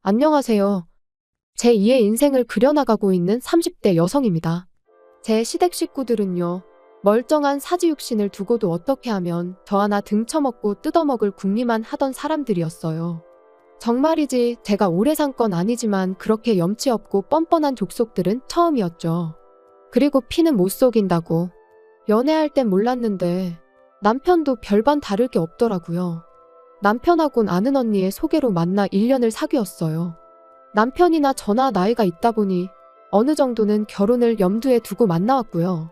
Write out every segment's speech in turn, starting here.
안녕하세요. 제2의 인생을 그려나가고 있는 30대 여성입니다. 제 시댁 식구들은요, 멀쩡한 사지육신을 두고도 어떻게 하면 저 하나 등쳐먹고 뜯어먹을 궁리만 하던 사람들이었어요. 정말이지 제가 오래 산 건 아니지만 그렇게 염치 없고 뻔뻔한 족속들은 처음이었죠. 그리고 피는 못 속인다고. 연애할 땐 몰랐는데 남편도 별반 다를 게 없더라고요. 남편하곤 아는 언니의 소개로 만나 1년을 사귀었어요. 남편이나 저나 나이가 있다 보니 어느 정도는 결혼을 염두에 두고 만나왔고요.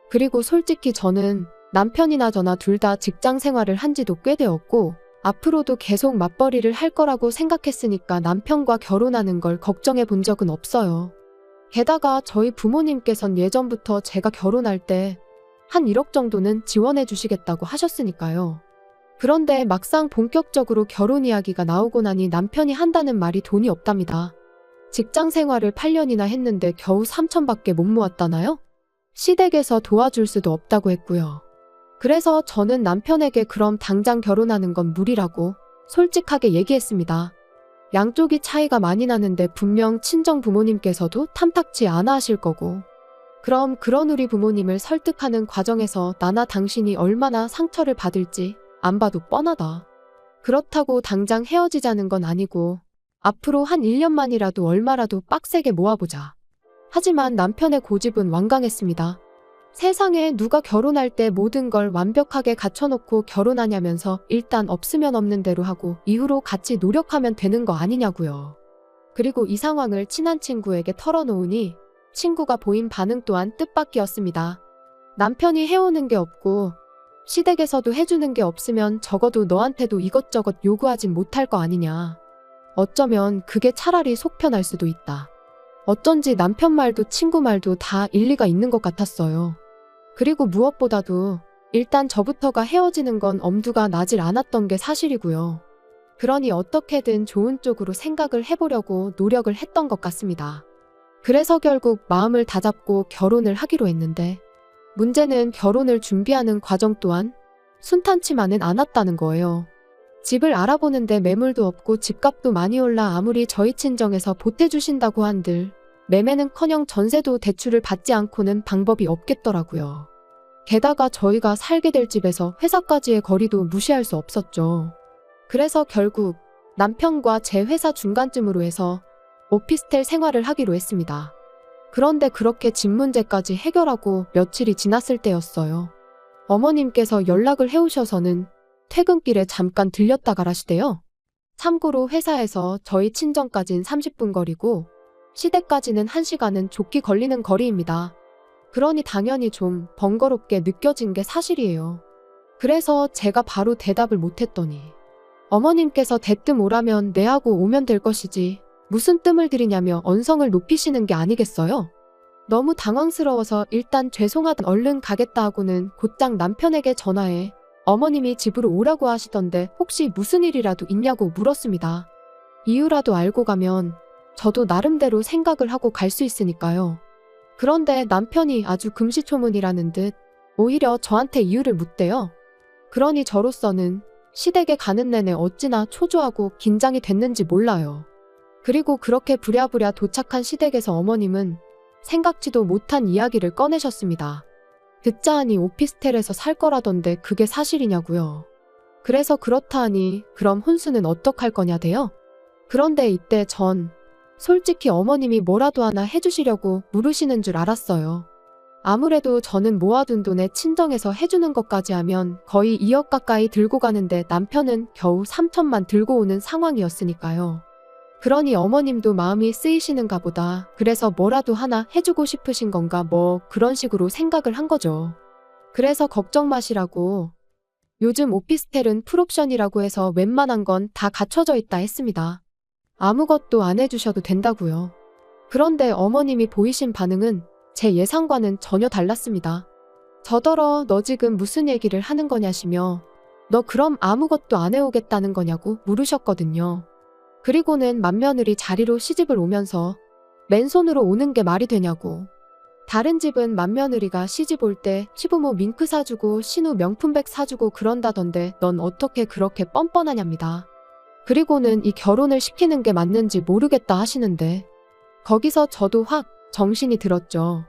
그리고 솔직히 저는 남편이나 저나 둘 다 직장 생활을 한 지도 꽤 되었고 앞으로도 계속 맞벌이를 할 거라고 생각했으니까 남편과 결혼하는 걸 걱정해 본 적은 없어요. 게다가 저희 부모님께선 예전부터 제가 결혼할 때 한 1억 정도는 지원해 주시겠다고 하셨으니까요. 그런데 막상 본격적으로 결혼 이야기가 나오고 나니 남편이 한다는 말이 돈이 없답니다. 직장 생활을 8년이나 했는데 겨우 3천밖에 못 모았다나요? 시댁에서 도와줄 수도 없다고 했고요. 그래서 저는 남편에게 그럼 당장 결혼하는 건 무리라고 솔직하게 얘기했습니다. 양쪽이 차이가 많이 나는데 분명 친정 부모님께서도 탐탁치 않아 하실 거고. 그럼 그런 우리 부모님을 설득하는 과정에서 나나 당신이 얼마나 상처를 받을지 안 봐도 뻔하다. 그렇다고 당장 헤어지자는 건 아니고 앞으로 한 1년만이라도 얼마라도 빡세게 모아보자. 하지만 남편의 고집은 완강했습니다. 세상에 누가 결혼할 때 모든 걸 완벽하게 갖춰놓고 결혼하냐면서 일단 없으면 없는 대로 하고 이후로 같이 노력하면 되는 거 아니냐고요. 그리고 이 상황을 친한 친구에게 털어놓으니 친구가 보인 반응 또한 뜻밖이었습니다. 남편이 해오는 게 없고 시댁에서도 해주는 게 없으면 적어도 너한테도 이것저것 요구하진 못할 거 아니냐. 어쩌면 그게 차라리 속 편할 수도 있다. 어쩐지 남편 말도 친구 말도 다 일리가 있는 것 같았어요. 그리고 무엇보다도 일단 저부터가 헤어지는 건 엄두가 나질 않았던 게 사실이고요. 그러니 어떻게든 좋은 쪽으로 생각을 해보려고 노력을 했던 것 같습니다. 그래서 결국 마음을 다잡고 결혼을 하기로 했는데 문제는 결혼을 준비하는 과정 또한 순탄치만은 않았다는 거예요. 집을 알아보는데 매물도 없고 집값도 많이 올라 아무리 저희 친정에서 보태주신다고 한들 매매는커녕 전세도 대출을 받지 않고는 방법이 없겠더라고요. 게다가 저희가 살게 될 집에서 회사까지의 거리도 무시할 수 없었죠. 그래서 결국 남편과 제 회사 중간쯤으로 해서 오피스텔 생활을 하기로 했습니다. 그런데 그렇게 집 문제까지 해결하고 며칠이 지났을 때였어요. 어머님께서 연락을 해오셔서는 퇴근길에 잠깐 들렸다 가라시대요. 참고로 회사에서 저희 친정까진 30분 거리고 시댁까지는 1시간은 좋게 걸리는 거리입니다. 그러니 당연히 좀 번거롭게 느껴진 게 사실이에요. 그래서 제가 바로 대답을 못했더니 어머님께서 대뜸 오라면 네 하고 오면 될 것이지 무슨 뜸을 들이냐며 언성을 높이시는 게 아니겠어요? 너무 당황스러워서 일단 죄송하다 얼른 가겠다 하고는 곧장 남편에게 전화해 어머님이 집으로 오라고 하시던데 혹시 무슨 일이라도 있냐고 물었습니다. 이유라도 알고 가면 저도 나름대로 생각을 하고 갈 수 있으니까요. 그런데 남편이 아주 금시초문이라는 듯 오히려 저한테 이유를 묻대요. 그러니 저로서는 시댁에 가는 내내 어찌나 초조하고 긴장이 됐는지 몰라요. 그리고 그렇게 부랴부랴 도착한 시댁에서 어머님은 생각지도 못한 이야기를 꺼내셨습니다. 듣자 하니 오피스텔에서 살 거라던데 그게 사실이냐고요. 그래서 그렇다 하니 그럼 혼수는 어떡할 거냐대요? 그런데 이때 전 솔직히 어머님이 뭐라도 하나 해주시려고 물으시는 줄 알았어요. 아무래도 저는 모아둔 돈에 친정에서 해주는 것까지 하면 거의 2억 가까이 들고 가는데 남편은 겨우 3천만 들고 오는 상황이었으니까요. 그러니 어머님도 마음이 쓰이시는가 보다. 그래서 뭐라도 하나 해주고 싶으신 건가 뭐 그런 식으로 생각을 한 거죠. 그래서 걱정 마시라고 요즘 오피스텔은 풀옵션이라고 해서 웬만한 건 다 갖춰져 있다 했습니다. 아무것도 안 해주셔도 된다고요. 그런데 어머님이 보이신 반응은 제 예상과는 전혀 달랐습니다. 저더러 너 지금 무슨 얘기를 하는 거냐시며 너 그럼 아무것도 안 해오겠다는 거냐고 물으셨거든요. 그리고는 맏며느리 자리로 시집을 오면서 맨손으로 오는 게 말이 되냐고. 다른 집은 맏며느리가 시집 올 때 시부모 밍크 사주고 신우 명품백 사주고 그런다던데 넌 어떻게 그렇게 뻔뻔하냐입니다. 그리고는 이 결혼을 시키는 게 맞는지 모르겠다 하시는데 거기서 저도 확 정신이 들었죠.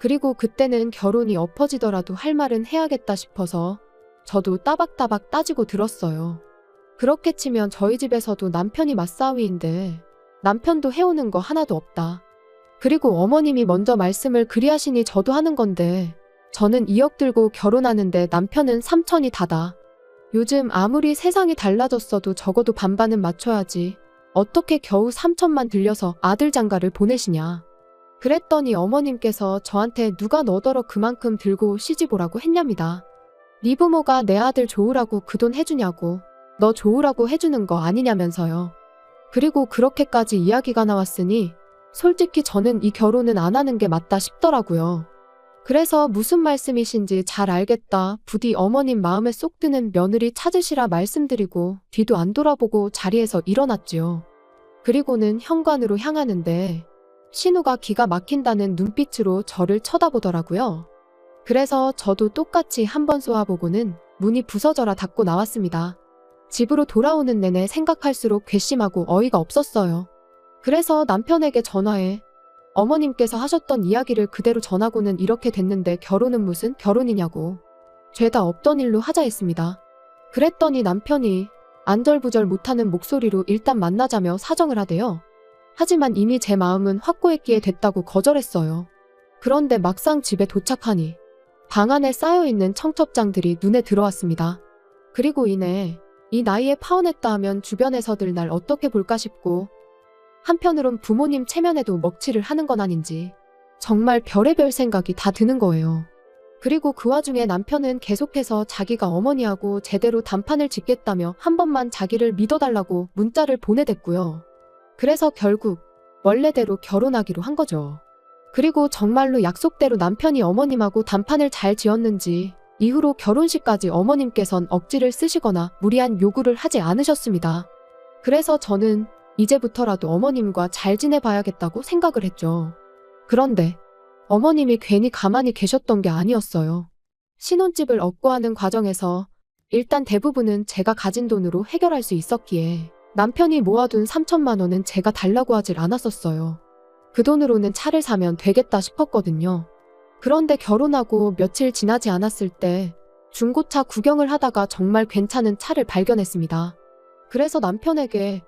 그리고 그때는 결혼이 엎어지더라도 할 말은 해야겠다 싶어서 저도 따박따박 따지고 들었어요. 그렇게 치면 저희 집에서도 남편이 맞사위인데 남편도 해오는 거 하나도 없다. 그리고 어머님이 먼저 말씀을 그리 하시니 저도 하는 건데 저는 2억 들고 결혼하는데 남편은 3천이 다다. 요즘 아무리 세상이 달라졌어도 적어도 반반은 맞춰야지. 어떻게 겨우 3천만 들려서 아들 장가를 보내시냐. 그랬더니 어머님께서 저한테 누가 너더러 그만큼 들고 시집 오라고 했냐입니다. 네 부모가 내 아들 좋으라고 그 돈 해주냐고. 너 좋으라고 해주는 거 아니냐면서요. 그리고 그렇게까지 이야기가 나왔으니 솔직히 저는 이 결혼은 안 하는 게 맞다 싶더라고요. 그래서 무슨 말씀이신지 잘 알겠다. 부디 어머님 마음에 쏙 드는 며느리 찾으시라 말씀드리고 뒤도 안 돌아보고 자리에서 일어났지요. 그리고는 현관으로 향하는데 신우가 기가 막힌다는 눈빛으로 저를 쳐다보더라고요. 그래서 저도 똑같이 한번 쏘아보고는 문이 부서져라 닫고 나왔습니다. 집으로 돌아오는 내내 생각할수록 괘씸하고 어이가 없었어요. 그래서 남편에게 전화해 어머님께서 하셨던 이야기를 그대로 전하고는 이렇게 됐는데 결혼은 무슨 결혼이냐고. 죄다 없던 일로 하자 했습니다. 그랬더니 남편이 안절부절 못하는 목소리로 일단 만나자며 사정을 하대요. 하지만 이미 제 마음은 확고했기에 됐다고 거절했어요. 그런데 막상 집에 도착하니 방 안에 쌓여있는 청첩장들이 눈에 들어왔습니다. 그리고 이내 이 나이에 파혼했다 하면 주변에서들 날 어떻게 볼까 싶고 한편으론 부모님 체면에도 먹칠을 하는 건 아닌지 정말 별의별 생각이 다 드는 거예요. 그리고 그 와중에 남편은 계속해서 자기가 어머니하고 제대로 단판을 짓겠다며 한 번만 자기를 믿어달라고 문자를 보내댔고요. 그래서 결국 원래대로 결혼하기로 한 거죠. 그리고 정말로 약속대로 남편이 어머님하고 단판을 잘 지었는지 이후로 결혼식까지 어머님께선 억지를 쓰시거나 무리한 요구를 하지 않으셨습니다. 그래서 저는 이제부터라도 어머님과 잘 지내봐야겠다고 생각을 했죠. 그런데 어머님이 괜히 가만히 계셨던 게 아니었어요. 신혼집을 얻고 하는 과정에서 일단 대부분은 제가 가진 돈으로 해결할 수 있었기에 남편이 모아둔 3천만 원은 제가 달라고 하질 않았었어요. 그 돈으로는 차를 사면 되겠다 싶었거든요. 그런데 결혼하고 며칠 지나지 않았을 때 중고차 구경을 하다가 정말 괜찮은 차를 발견했습니다. 그래서 남편에게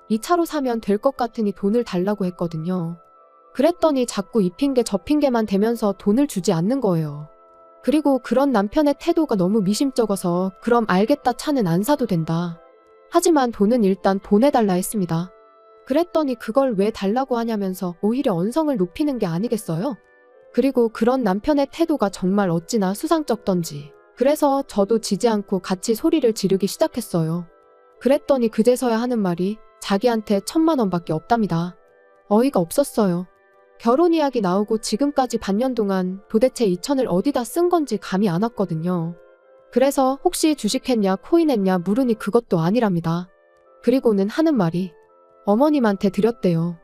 이 차로 사면 될 것 같으니 돈을 달라고 했거든요. 그랬더니 자꾸 이 핑계 저 핑계만 대면서 돈을 주지 않는 거예요. 그리고 그런 남편의 태도가 너무 미심쩍어서 그럼 알겠다 차는 안 사도 된다. 하지만 돈은 일단 보내달라 했습니다. 그랬더니 그걸 왜 달라고 하냐면서 오히려 언성을 높이는 게 아니겠어요? 그리고 그런 남편의 태도가 정말 어찌나 수상쩍던지 그래서 저도 지지 않고 같이 소리를 지르기 시작했어요. 그랬더니 그제서야 하는 말이 자기한테 1,000만 원밖에 없답니다. 어이가 없었어요. 결혼 이야기 나오고 지금까지 반년 동안 도대체 2천을 어디다 쓴 건지 감이 안 왔거든요. 그래서 혹시 주식했냐 코인했냐 물으니 그것도 아니랍니다. 그리고는 하는 말이 어머님한테 드렸대요.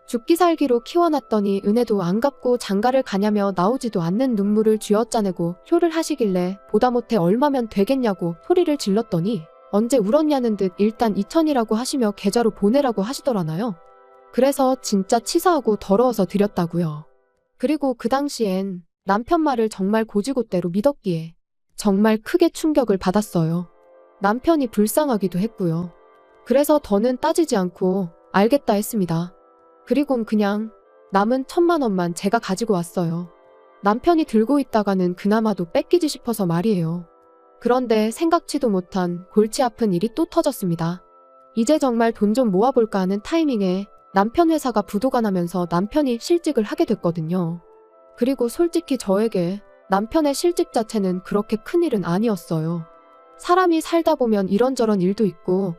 죽기 살기로 키워놨더니 은혜도 안 갚고 장가를 가냐며 나오지도 않는 눈물을 쥐어짜내고 효를 하시길래 보다 못해 얼마면 되겠냐고 소리를 질렀더니 언제 울었냐는 듯 일단 2천이라고 하시며 계좌로 보내라고 하시더라나요. 그래서 진짜 치사하고 더러워서 드렸다고요. 그리고 그 당시엔 남편 말을 정말 고지고대로 믿었기에 정말 크게 충격을 받았어요. 남편이 불쌍하기도 했고요. 그래서 더는 따지지 않고 알겠다 했습니다. 그리곤 그냥 남은 1,000만 원만 제가 가지고 왔어요. 남편이 들고 있다가는 그나마도 뺏기지 싶어서 말이에요. 그런데 생각지도 못한 골치 아픈 일이 또 터졌습니다. 이제 정말 돈 좀 모아볼까 하는 타이밍에 남편 회사가 부도가 나면서 남편이 실직을 하게 됐거든요. 그리고 솔직히 저에게 남편의 실직 자체는 그렇게 큰 일은 아니었어요. 사람이 살다 보면 이런저런 일도 있고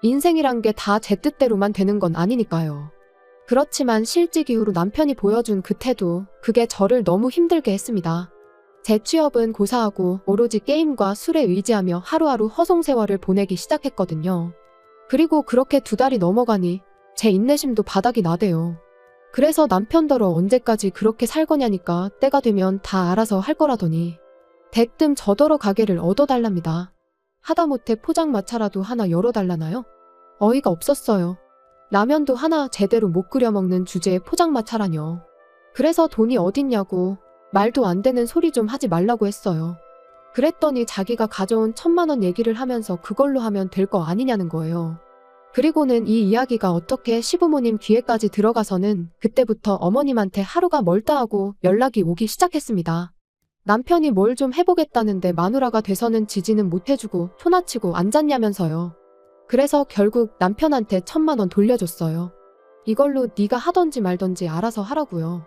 인생이란 게 다 제 뜻대로만 되는 건 아니니까요. 그렇지만 실직 이후로 남편이 보여준 그 태도, 그게 저를 너무 힘들게 했습니다. 제 취업은 고사하고 오로지 게임과 술에 의지하며 하루하루 허송세월을 보내기 시작했거든요. 그리고 그렇게 2달이 넘어가니 제 인내심도 바닥이 나대요. 그래서 남편더러 언제까지 그렇게 살 거냐니까 때가 되면 다 알아서 할 거라더니 대뜸 저더러 가게를 얻어달랍니다. 하다못해 포장마차라도 하나 열어달라나요? 어이가 없었어요. 라면도 하나 제대로 못 끓여 먹는 주제에 포장마차라뇨. 그래서 돈이 어딨냐고 말도 안 되는 소리 좀 하지 말라고 했어요. 그랬더니 자기가 가져온 1,000만 원 얘기를 하면서 그걸로 하면 될 거 아니냐는 거예요. 그리고는 이 이야기가 어떻게 시부모님 귀에까지 들어가서는 그때부터 어머님한테 하루가 멀다 하고 연락이 오기 시작했습니다. 남편이 뭘 좀 해보겠다는데 마누라가 돼서는 지지는 못해주고 초나치고 앉았냐면서요. 그래서 결국 남편한테 1,000만 원 돌려줬어요. 이걸로 네가 하던지 말던지 알아서 하라고요.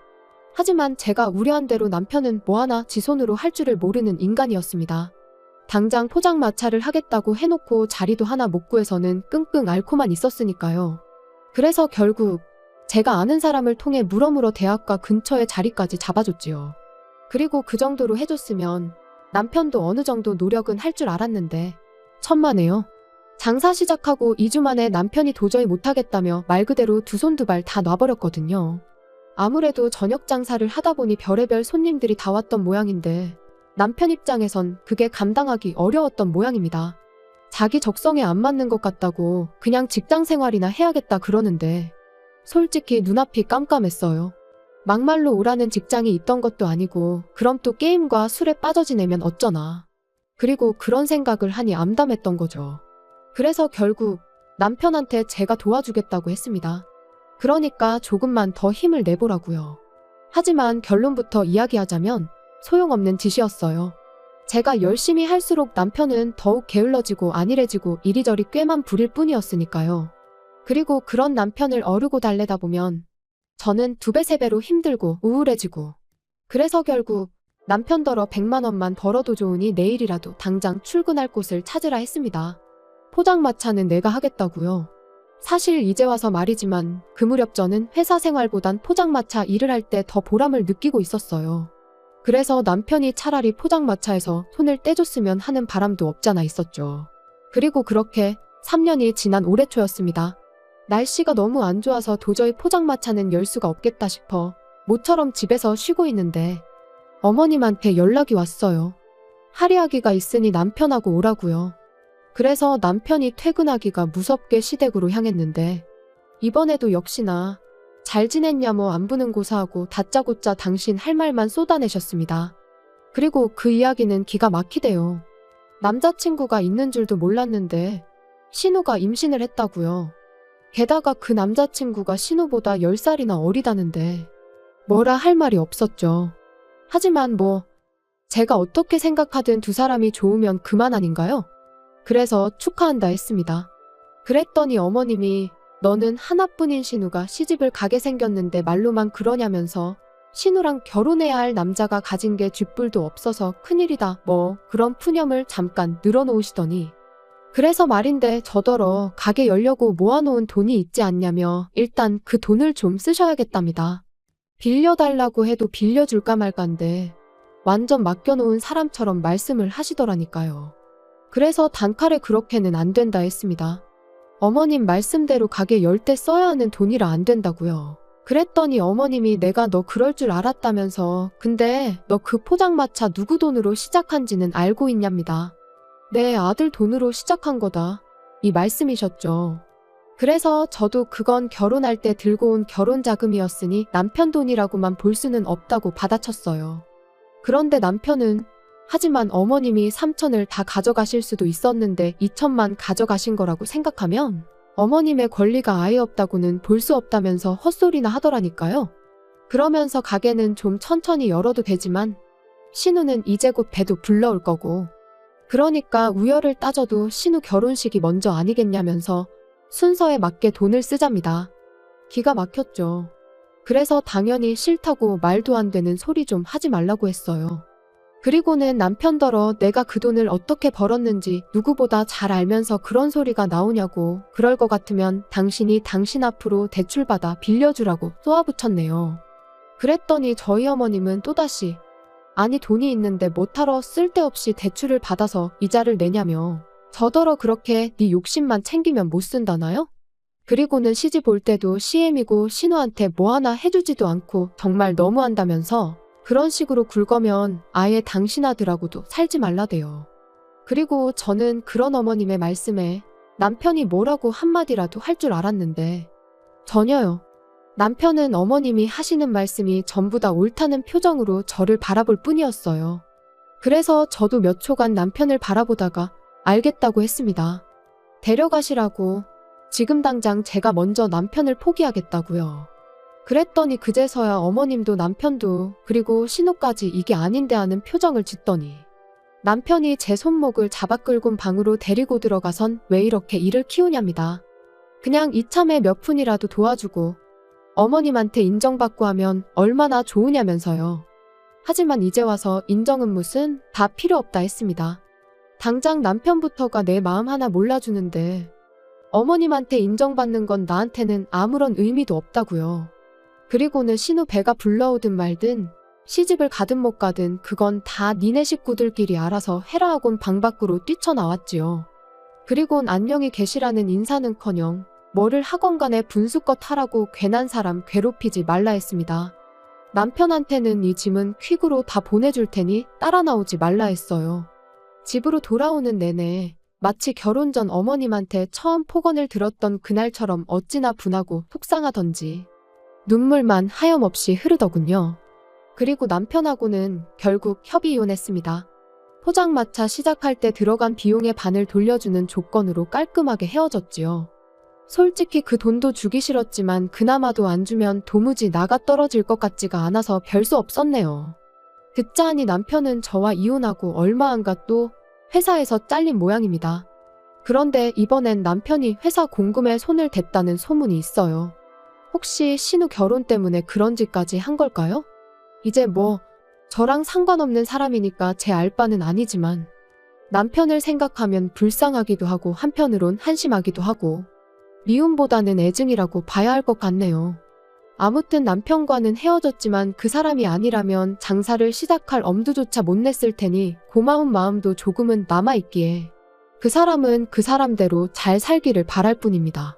하지만 제가 우려한 대로 남편은 뭐 하나 지 손으로 할 줄을 모르는 인간이었습니다. 당장 포장마차를 하겠다고 해놓고 자리도 하나 못 구해서는 끙끙 앓고만 있었으니까요. 그래서 결국 제가 아는 사람을 통해 물어물어 대학가 근처에 자리까지 잡아줬지요. 그리고 그 정도로 해줬으면 남편도 어느 정도 노력은 할 줄 알았는데 천만에요. 장사 시작하고 2주 만에 남편이 도저히 못하겠다며 말 그대로 두 손 두 발 다 놔버렸거든요. 아무래도 저녁 장사를 하다 보니 별의별 손님들이 다 왔던 모양인데 남편 입장에선 그게 감당하기 어려웠던 모양입니다. 자기 적성에 안 맞는 것 같다고 그냥 직장 생활이나 해야겠다 그러는데 솔직히 눈앞이 깜깜했어요. 막말로 오라는 직장이 있던 것도 아니고 그럼 또 게임과 술에 빠져 지내면 어쩌나. 그리고 그런 생각을 하니 암담했던 거죠. 그래서 결국 남편한테 제가 도와주겠다고 했습니다. 그러니까 조금만 더 힘을 내보라고요. 하지만 결론부터 이야기하자면 소용없는 짓이었어요. 제가 열심히 할수록 남편은 더욱 게을러지고 안일해지고 이리저리 꾀만 부릴 뿐이었으니까요. 그리고 그런 남편을 어르고 달래다 보면 저는 2배, 3배로 힘들고 우울해지고 그래서 결국 남편더러 100만 원만 벌어도 좋으니 내일이라도 당장 출근할 곳을 찾으라 했습니다. 포장마차는 내가 하겠다고요. 사실 이제 와서 말이지만 그 무렵 저는 회사 생활보단 포장마차 일을 할 때 더 보람을 느끼고 있었어요. 그래서 남편이 차라리 포장마차에서 손을 떼줬으면 하는 바람도 없잖아 있었죠. 그리고 그렇게 3년이 지난 올해 초였습니다. 날씨가 너무 안 좋아서 도저히 포장마차는 열 수가 없겠다 싶어 모처럼 집에서 쉬고 있는데 어머님한테 연락이 왔어요. 할이하기가 있으니 남편하고 오라고요. 그래서 남편이 퇴근하기가 무섭게 시댁으로 향했는데 이번에도 역시나 잘 지냈냐 뭐 안부는 고사하고 다짜고짜 당신 할 말만 쏟아내셨습니다. 그리고 그 이야기는 기가 막히대요. 남자친구가 있는 줄도 몰랐는데 신우가 임신을 했다고요. 게다가 그 남자친구가 신우보다 10살이나 어리다는데 뭐라 할 말이 없었죠. 하지만 뭐 제가 어떻게 생각하든 두 사람이 좋으면 그만 아닌가요? 그래서 축하한다 했습니다. 그랬더니 어머님이 너는 하나뿐인 신우가 시집을 가게 생겼는데 말로만 그러냐면서 신우랑 결혼해야 할 남자가 가진 게 쥐뿔도 없어서 큰일이다 뭐 그런 푸념을 잠깐 늘어놓으시더니 그래서 말인데 저더러 가게 열려고 모아놓은 돈이 있지 않냐며 일단 그 돈을 좀 쓰셔야겠답니다. 빌려달라고 해도 빌려줄까 말까인데 완전 맡겨놓은 사람처럼 말씀을 하시더라니까요. 그래서 단칼에 그렇게는 안 된다 했습니다. 어머님 말씀대로 가게 열 때 써야 하는 돈이라 안 된다고요. 그랬더니 어머님이 내가 너 그럴 줄 알았다면서 근데 너 그 포장마차 누구 돈으로 시작한지는 알고 있냐입니다. 내 아들 돈으로 시작한 거다. 이 말씀이셨죠. 그래서 저도 그건 결혼할 때 들고 온 결혼자금이었으니 남편 돈이라고만 볼 수는 없다고 받아쳤어요. 그런데 남편은 하지만 어머님이 3천을 다 가져가실 수도 있었는데 2천만 가져가신 거라고 생각하면 어머님의 권리가 아예 없다고는 볼 수 없다면서 헛소리나 하더라니까요. 그러면서 가게는 좀 천천히 열어도 되지만 신우는 이제 곧 배도 불러올 거고 그러니까 우열을 따져도 신우 결혼식이 먼저 아니겠냐면서 순서에 맞게 돈을 쓰잡니다. 기가 막혔죠. 그래서 당연히 싫다고 말도 안 되는 소리 좀 하지 말라고 했어요. 그리고는 남편더러 내가 그 돈을 어떻게 벌었는지 누구보다 잘 알면서 그런 소리가 나오냐고 그럴 것 같으면 당신이 당신 앞으로 대출받아 빌려주라고 쏘아붙였네요. 그랬더니 저희 어머님은 또다시 아니 돈이 있는데 뭐하러 쓸데없이 대출을 받아서 이자를 내냐며 저더러 그렇게 네 욕심만 챙기면 못 쓴다나요? 그리고는 시집 올 때도 CM이고 신우한테 뭐 하나 해주지도 않고 정말 너무한다면서 그런 식으로 굴거면 아예 당신 아들하고도 살지 말라대요. 그리고 저는 그런 어머님의 말씀에 남편이 뭐라고 한마디라도 할 줄 알았는데 전혀요. 남편은 어머님이 하시는 말씀이 전부 다 옳다는 표정으로 저를 바라볼 뿐이었어요. 그래서 저도 몇 초간 남편을 바라보다가 알겠다고 했습니다. 데려가시라고. 지금 당장 제가 먼저 남편을 포기하겠다고요. 그랬더니 그제서야 어머님도 남편도 그리고 신우까지 이게 아닌데 하는 표정을 짓더니 남편이 제 손목을 잡아 끌고 방으로 데리고 들어가선 왜 이렇게 일을 키우냐입니다. 그냥 이참에 몇 푼이라도 도와주고 어머님한테 인정받고 하면 얼마나 좋으냐면서요. 하지만 이제 와서 인정은 무슨 다 필요 없다 했습니다. 당장 남편부터가 내 마음 하나 몰라주는데 어머님한테 인정받는 건 나한테는 아무런 의미도 없다고요. 그리고는 신우 배가 불러오든 말든 시집을 가든 못 가든 그건 다 니네 식구들끼리 알아서 해라 하곤 방 밖으로 뛰쳐나왔지요. 그리곤 안녕히 계시라는 인사는커녕 뭐를 하건 간에 분수껏 하라고 괜한 사람 괴롭히지 말라 했습니다. 남편한테는 이 짐은 퀵으로 다 보내줄 테니 따라 나오지 말라 했어요. 집으로 돌아오는 내내 마치 결혼 전 어머님한테 처음 폭언을 들었던 그날처럼 어찌나 분하고 속상하던지 눈물만 하염없이 흐르더군요. 그리고 남편하고는 결국 협의 이혼했습니다. 포장마차 시작할 때 들어간 비용의 반을 돌려주는 조건으로 깔끔하게 헤어졌지요. 솔직히 그 돈도 주기 싫었지만 그나마도 안 주면 도무지 나가 떨어질 것 같지가 않아서 별 수 없었네요. 듣자 하니 남편은 저와 이혼하고 얼마 안 가 또 회사에서 잘린 모양입니다. 그런데 이번엔 남편이 회사 공금에 손을 댔다는 소문이 있어요. 혹시 신우 결혼 때문에 그런 짓까지 한 걸까요? 이제 뭐 저랑 상관없는 사람이니까 제 알 바는 아니지만 남편을 생각하면 불쌍하기도 하고 한편으론 한심하기도 하고 미움보다는 애증이라고 봐야 할 것 같네요. 아무튼 남편과는 헤어졌지만 그 사람이 아니라면 장사를 시작할 엄두조차 못 냈을 테니 고마운 마음도 조금은 남아있기에 그 사람은 그 사람대로 잘 살기를 바랄 뿐입니다.